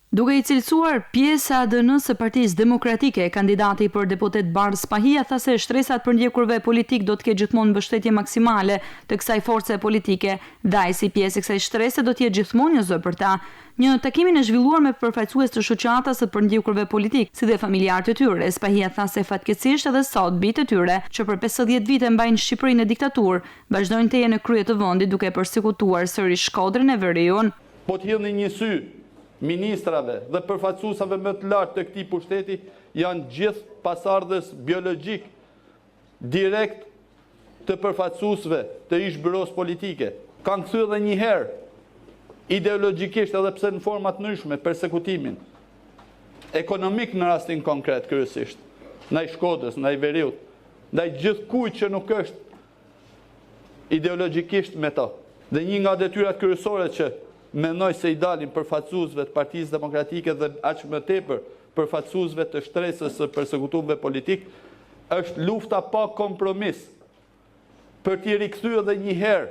Duke i cilësuar pjesa ADN së Partisë Demokratike, kandidati për deputet Bardh Spahia tha se shtresat për ndjekurve politik do të ketë gjithmonë mbështetje maksimale të kësaj force politike, dhe ai si pjesë e kësaj shtrese do të jetë gjithmonë një zë për ta. Një takimin e zhvilluar me përfaqësues të shoqatës së përndjekurve politik, si dhe familjarë të tyre, Spahia tha se fatkeqësisht edhe sot bijtë e tyre, që për 50 vite mbajnë Shqipërinë në diktaturë, vazhdojnë të jenë në krye të vendit duke përsekutuar sërish Shkodrën e Veriun. Po të hidhni një sy ministrave dhe përfaqësuesave më të lartë të këtij pushteti janë gjithë pasardhës biologjik direkt të përfaqësuesve të ish byros politike. Kanë kthyer edhe një herë ideologjikisht, edhe pse në forma të ndryshme, persekutimin ekonomik në rastin konkret kryesisht, ndaj Shkodrës, ndaj Veriut, ndaj gjithkujt që nuk është ideologjikisht me to. Dhe një nga detyrat kryesore që mendoj se i dalin përfaqësuesve të Partisë Demokratike dhe aq më tepër përfaqësuesve të shtresës së përsekutuarve politik, është lufta pa kompromis për t'i rikthyer edhe një herë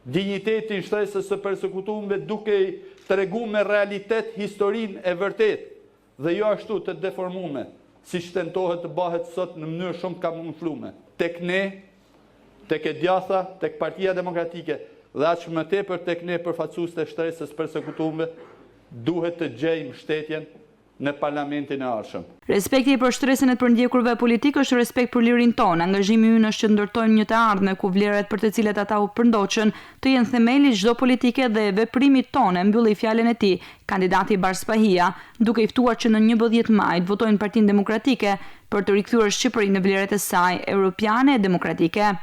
dinjitetin shtresës së përsekutuarve, duke i treguar me realitet historinë e vërtetë dhe jo ashtu të deformuar, siç tentohet të bëhet sot në mënyrë shumë kamuflume. Tek ne, tek e djatha, tek Partia Demokratike dhe aq më tepër tek ne përfaqësues të shtresës përsekutuarve, duhet të gjejmë mbështetjen në parlamentin e ardhshëm. Respekti për shtresën e përndjekurve politik është respekt për lirinë tonë. Angazhimi ynë është që ndërtojmë një të ardhme ku vlerat për të cilat ata u përndoqën të jenë themeli çdo politike dhe veprimit tonë, mbylli fjalën e tij kandidati Bardh Spahia, duke i ftuar që në 11 maj të votojnë Partinë Demokratike për të rikthyer Shqipërinë në vlerat e saj europiane e demokratike.